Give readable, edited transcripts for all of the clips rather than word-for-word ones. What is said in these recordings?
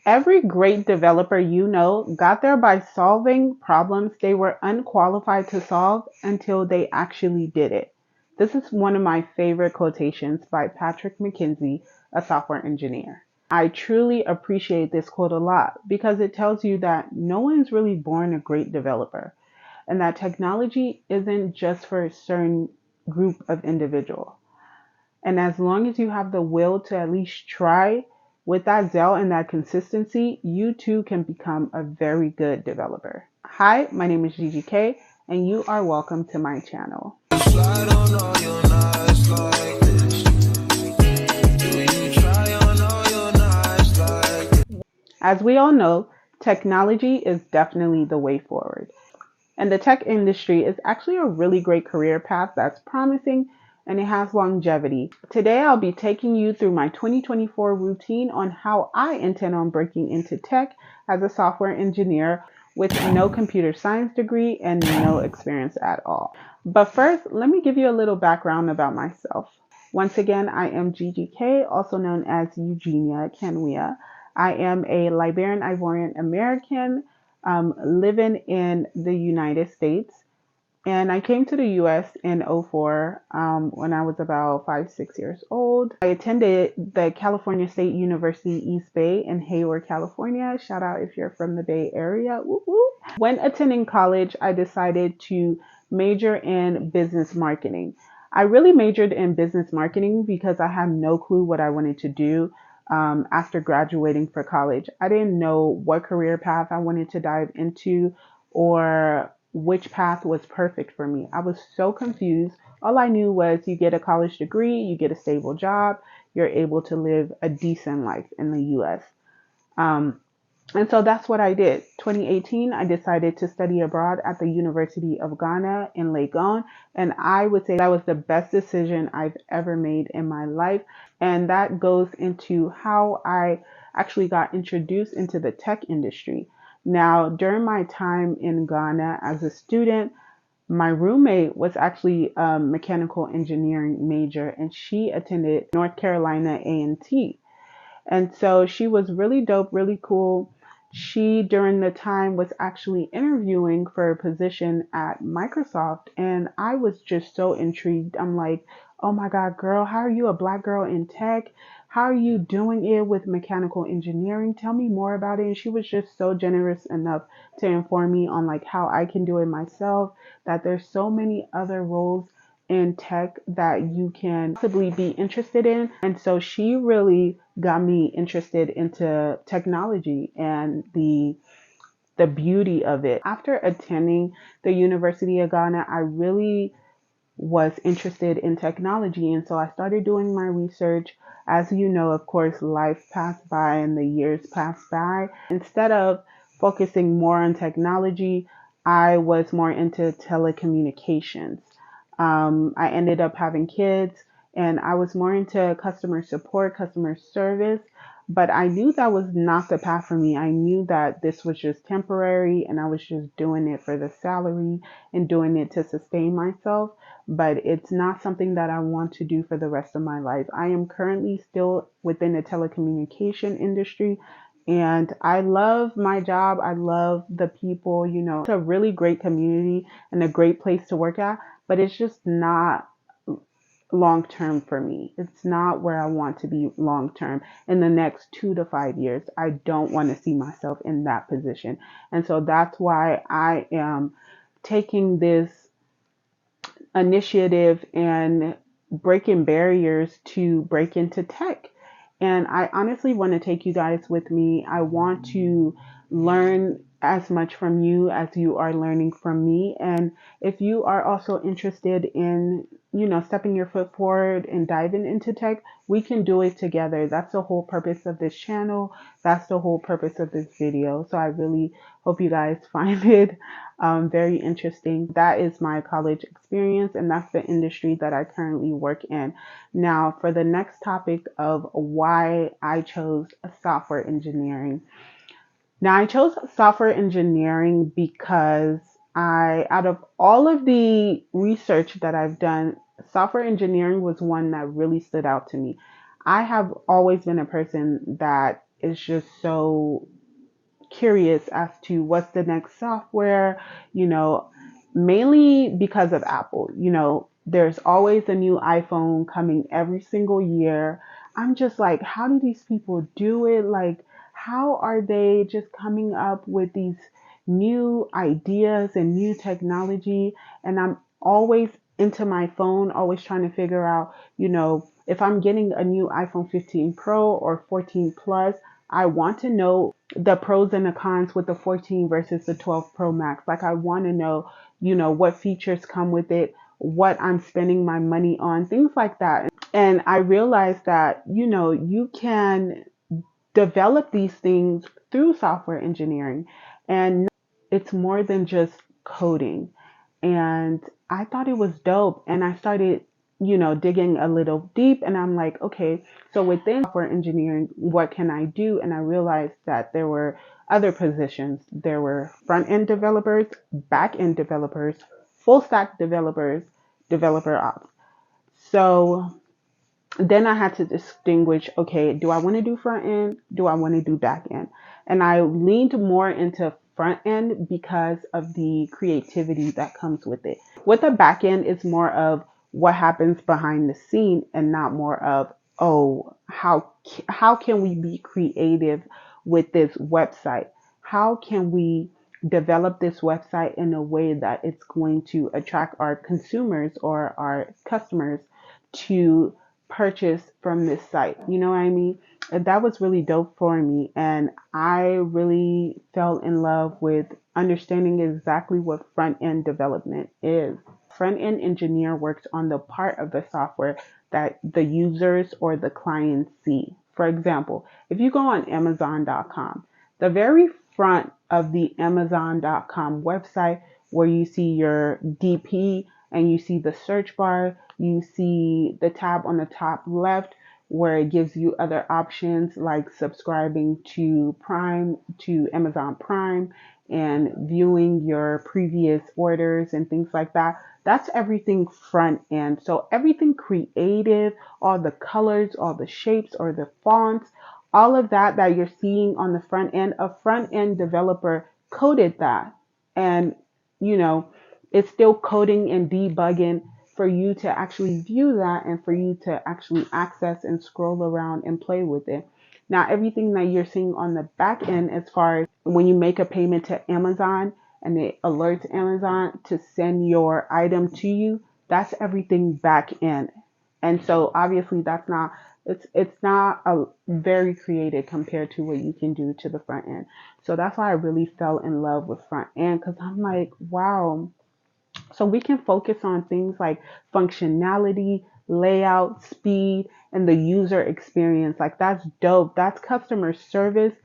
Every great developer you know got there by solving problems they were unqualified to solve until they actually did it. This is one of my favorite quotations by Patrick McKenzie, a software engineer. I truly appreciate this quote a lot because it tells you that no one's really born a great developer and that technology isn't just for a certain group of individuals. And as long as you have the will to at least try with that zeal and that consistency, you too can become a very good developer. Hi, my name is GIGI K, and you are welcome to my channel. As we all know, technology is definitely the way forward. And the tech industry is actually a really great career path that's promising and it has longevity. Today, I'll be taking you through my 2024 routine on how I intend on breaking into tech as a software engineer with no computer science degree and no experience at all. But first, let me give you a little background about myself. Once again, I am GIGI K, also known as Eugenia Kanwia. I am a Liberian Ivorian American living in the United States. And I came to the US in '04 when I was about 6 years old. I attended the California State University East Bay in Hayward, California. Shout out if you're from the Bay Area. Woo woo. When attending college, I decided to major in business marketing. I really majored in business marketing because I had no clue what I wanted to do after graduating for college. I didn't know what career path I wanted to dive into or which path was perfect for me. I was so confused. All I knew was you get a college degree, you get a stable job, you're able to live a decent life in the US. Um, and so that's what I did. 2018, I decided to study abroad at the University of Ghana in Legon. And I would say that was the best decision I've ever made in my life. And that goes into how I actually got introduced into the tech industry. Now, during my time in Ghana as a student, my roommate was actually a mechanical engineering major and she attended North Carolina A&T. And so she was really dope, really cool. She, during the time, was actually interviewing for a position at Microsoft. And I was just so intrigued. I'm like, oh my God, girl, how are you a black girl in tech? How are you doing it with mechanical engineering? Tell me more about it. And she was just so generous enough to inform me on like how I can do it myself, that there's so many other roles in tech that you can possibly be interested in. And so she really got me interested into technology and the beauty of it. After attending the University of Ghana, I really was interested in technology. And so I started doing my research. As you know, of course, life passed by and the years passed by. Instead of focusing more on technology, I was more into telecommunications. I ended up having kids and I was more into customer support, customer service, but I knew that was not the path for me. I knew that this was just temporary and I was just doing it for the salary and doing it to sustain myself, but it's not something that I want to do for the rest of my life. I am currently still within the telecommunication industry and I love my job. I love the people, it's a really great community and a great place to work at, but it's just not long term for me. It's not where I want to be long term in the next 2 to 5 years. I don't want to see myself in that position. And so that's why I am taking this initiative and breaking barriers to break into tech. And I honestly want to take you guys with me. I want to learn as much from you as you are learning from me. And if you are also interested in, stepping your foot forward and diving into tech, we can do it together. That's the whole purpose of this channel. That's the whole purpose of this video. So I really hope you guys find it very interesting. That is my college experience, and that's the industry that I currently work in. Now, for the next topic of why I chose software engineering. Now, I chose software engineering because out of all of the research that I've done, software engineering was one that really stood out to me. I have always been a person that is just so curious as to what's the next software, you know, mainly because of Apple. There's always a new iPhone coming every single year. I'm just like, how do these people do it? Like, how are they just coming up with these new ideas and new technology? And I'm always into my phone, always trying to figure out, if I'm getting a new iPhone 15 Pro or 14 Plus, I want to know the pros and the cons with the 14 versus the 12 Pro Max. Like, I want to know, what features come with it, what I'm spending my money on, things like that. And I realized that, you can develop these things through software engineering, and it's more than just coding. And I thought it was dope. And I started, digging a little deep, and I'm like, okay, so within software engineering, what can I do? And I realized that there were other positions. There were front end developers, back end developers, full stack developers, developer ops. So then I had to distinguish, okay, do I want to do front end? Do I want to do back end? And I leaned more into front end because of the creativity that comes with it. With the back end, it's more of what happens behind the scene and not more of, oh, how can we be creative with this website? How can we develop this website in a way that it's going to attract our consumers or our customers to purchase from this site? You know what I mean? And that was really dope for me. And I really fell in love with understanding exactly what front end development is. Front end engineer works on the part of the software that the users or the clients see. For example, if you go on Amazon.com, the very front of the Amazon.com website, where you see your DP and you see the search bar, you see the tab on the top left where it gives you other options like subscribing to Prime, to Amazon Prime, and viewing your previous orders and things like that. That's everything front end. So everything creative, all the colors, all the shapes or the fonts, all of that you're seeing on the front end, a front end developer coded that. And, you know, it's still coding and debugging for you to actually view that and for you to actually access and scroll around and play with it. Now, everything that you're seeing on the back end, as far as when you make a payment to Amazon and it alerts Amazon to send your item to you, that's everything back end. And so obviously it's not a very creative compared to what you can do to the front end. So that's why I really fell in love with front end, because I'm like, wow, so we can focus on things like functionality, layout, speed, and the user experience. Like, that's dope. That's customer service,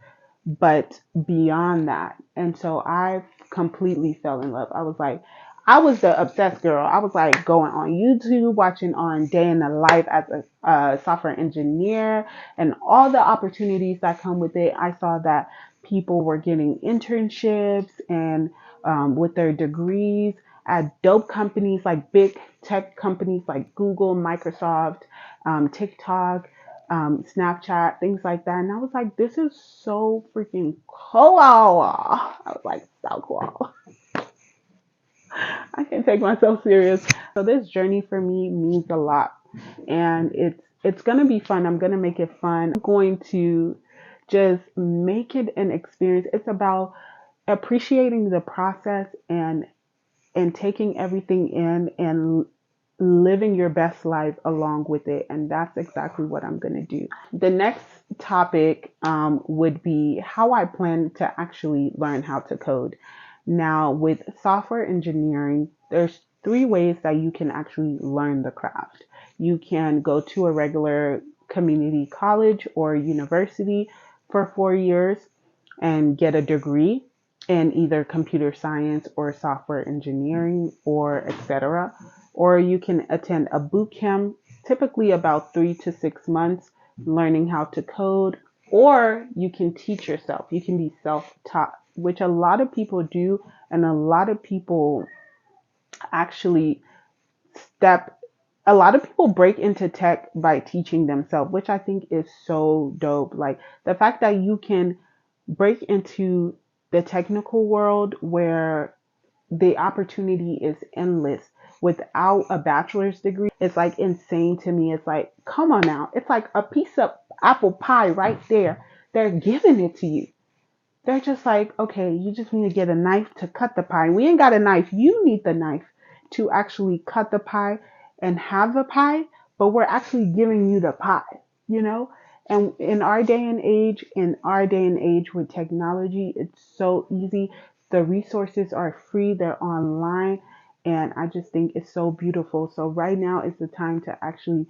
but beyond that. And so I completely fell in love. I was the obsessed girl. I was like going on YouTube, watching on Day in the Life as a software engineer, and all the opportunities that come with it. I saw that people were getting internships and with their degrees at dope companies, like big tech companies like Google, Microsoft, TikTok, Snapchat, things like that. And I was like, this is so freaking cool. I was like, so cool. I can't take myself serious. So this journey for me means a lot, and it's gonna be fun. I'm gonna make it fun. I'm going to just make it an experience. It's about appreciating the process and taking everything in and living your best life along with it. And that's exactly what I'm going to do. The next topic would be how I plan to actually learn how to code. Now, with software engineering, there's three ways that you can actually learn the craft. You can go to a regular community college or university for 4 years and get a degree in either computer science or software engineering or etc. Or you can attend a boot camp, typically about 3 to 6 months, learning how to code. Or you can teach yourself. You can be self-taught, which a lot of people do, and a lot of people actually step a lot of people break into tech by teaching themselves, which I think is so dope. Like the fact that you can break into the technical world where the opportunity is endless without a bachelor's degree. It's like insane to me. It's like, come on now. It's like a piece of apple pie right there. They're giving it to you. They're just like, okay, you just need to get a knife to cut the pie. We ain't got a knife. You need the knife to actually cut the pie and have the pie, but we're actually giving you the pie, you know? And in our day and age with technology, it's so easy. The resources are free, they're online, and I just think it's so beautiful. So right now is the time to actually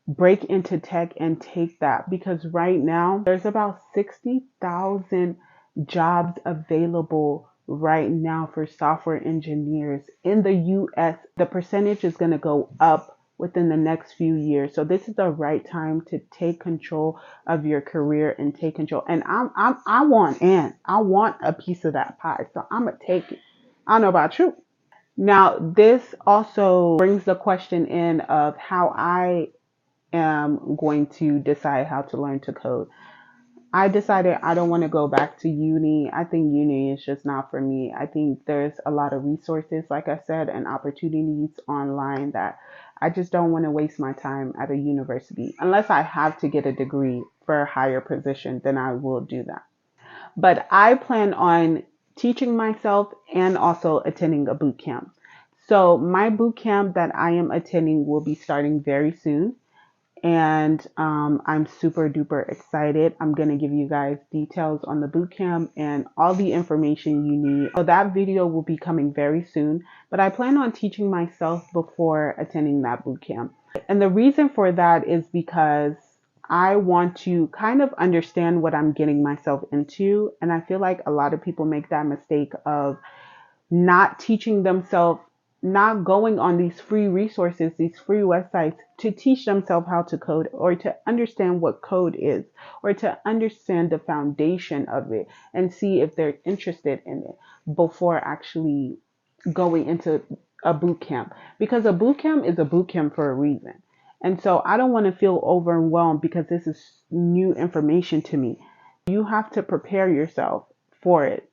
break into tech and take that, because right now there's about 60,000 jobs available right now for software engineers in the US. The percentage is going to go up within the next few years. So this is the right time to take control of your career and take control. And I want a piece of that pie. So I'm going to take it. I don't know about you. Now, this also brings the question in of how I am going to decide how to learn to code. I decided I don't want to go back to uni. I think uni is just not for me. I think there's a lot of resources, like I said, and opportunities online that I just don't want to waste my time at a university. Unless I have to get a degree for a higher position, then I will do that. But I plan on teaching myself and also attending a boot camp. So my boot camp that I am attending will be starting very soon, and I'm super duper excited. I'm going to give you guys details on the boot camp and all the information you need. So that video will be coming very soon, but I plan on teaching myself before attending that boot camp. And the reason for that is because I want to kind of understand what I'm getting myself into. And I feel like a lot of people make that mistake of not teaching themselves, not going on these free resources, these free websites to teach themselves how to code or to understand what code is or to understand the foundation of it and see if they're interested in it before actually going into a boot camp. Because a boot camp is a boot camp for a reason. And so I don't want to feel overwhelmed because this is new information to me. You have to prepare yourself for it.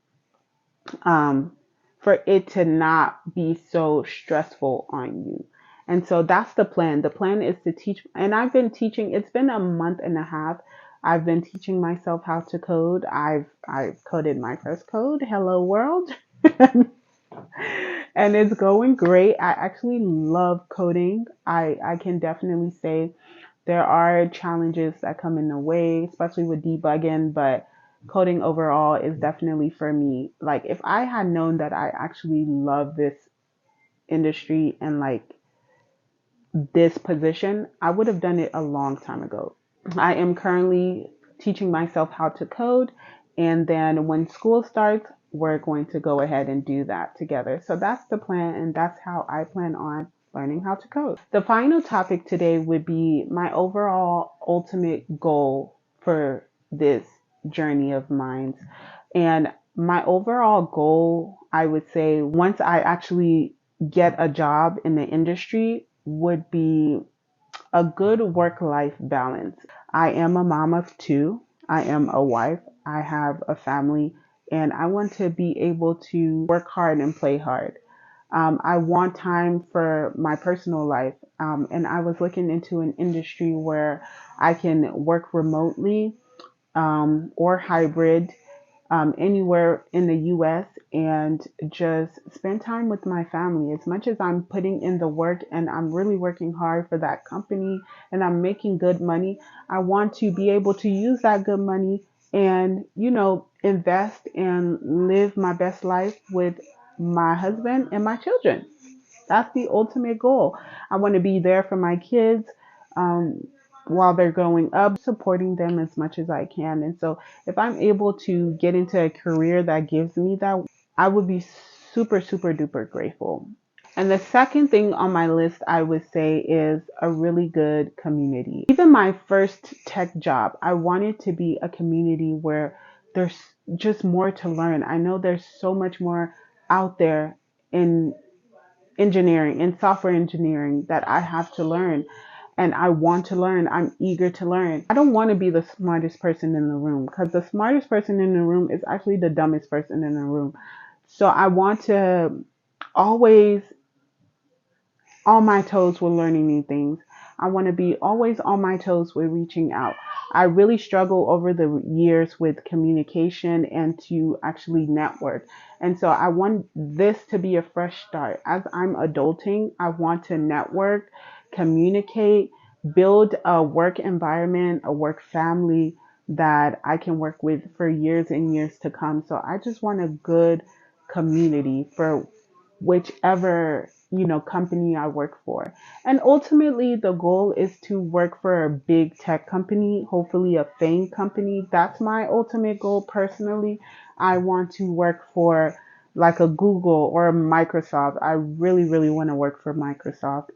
Um, for it to not be so stressful on you. And so that's the plan. The plan is to teach, and I've been teaching, it's been a month and a half. I've been teaching myself how to code. I've coded my first code, Hello World. And it's going great. I actually love coding. I can definitely say there are challenges that come in the way, especially with debugging, but coding overall is definitely for me. Like if I had known that I actually love this industry and like this position, I would have done it a long time ago. I am currently teaching myself how to code, and then when school starts, we're going to go ahead and do that together. So that's the plan, and that's how I plan on learning how to code. The final topic today would be my overall ultimate goal for this journey of mine. And my overall goal, I would say, once I actually get a job in the industry, would be a good work-life balance. I am a mom of two. I am a wife. I have a family, and I want to be able to work hard and play hard. I want time for my personal life. And I was looking into an industry where I can work remotely or hybrid anywhere in the US and just spend time with my family. As much as I'm putting in the work and I'm really working hard for that company and I'm making good money, I want to be able to use that good money and, you know, invest and live my best life with my husband and my children. That's the ultimate goal. I want to be there for my kids while they're growing up, supporting them as much as I can. And so, if I'm able to get into a career that gives me that, I would be super, super duper grateful. And the second thing on my list, I would say, is a really good community. Even my first tech job, I wanted to be a community where there's just more to learn. I know there's so much more out there in engineering and software engineering that I have to learn. And I want to learn. I'm eager to learn. I don't want to be the smartest person in the room, because the smartest person in the room is actually the dumbest person in the room. So I want to always on my toes with learning new things. I want to be always on my toes with reaching out. I really struggle over the years with communication and to actually network. And so I want this to be a fresh start. As I'm adulting, I want to network, communicate, build a work environment, a work family that I can work with for years and years to come. So I just want a good community for whichever company I work for. And ultimately the goal is to work for a big tech company, hopefully a FANG company. That's my ultimate goal personally. I want to work for like a Google or a Microsoft. I really, really want to work for Microsoft.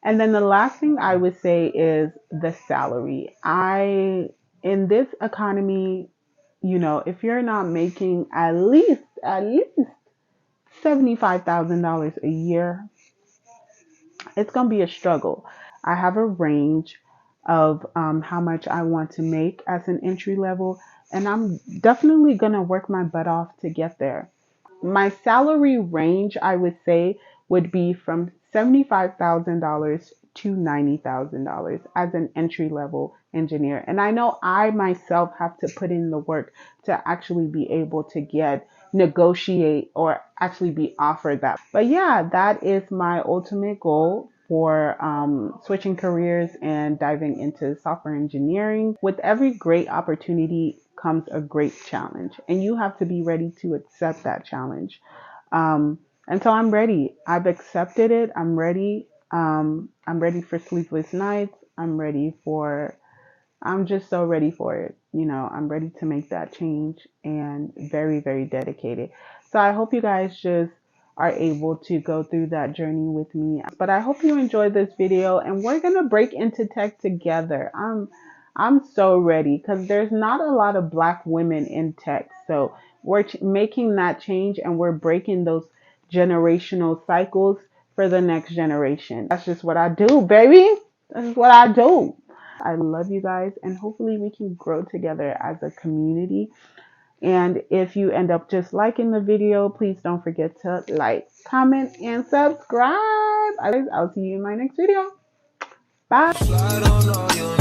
And then the last thing I would say is the salary. In this economy, if you're not making at least $75,000 a year, it's going to be a struggle. I have a range of how much I want to make as an entry level, and I'm definitely going to work my butt off to get there. My salary range, I would say, would be from $75,000 to $90,000 as an entry level engineer. And I know I myself have to put in the work to actually be able to negotiate or actually be offered that. But yeah, that is my ultimate goal for switching careers and diving into software engineering. With every great opportunity comes a great challenge, and you have to be ready to accept that challenge. And so I'm ready. I've accepted it. I'm ready. I'm ready for sleepless nights. I'm just so ready for it. I'm ready to make that change and very, very dedicated. So I hope you guys just are able to go through that journey with me. But I hope you enjoyed this video, and we're going to break into tech together. I'm so ready because there's not a lot of Black women in tech. So we're making that change, and we're breaking those generational cycles for the next generation. That's just what I do, baby. That's what I do. I love you guys, and hopefully we can grow together as a community. And if you end up just liking the video, please don't forget to like, comment, and subscribe. I'll see you in my next video. Bye.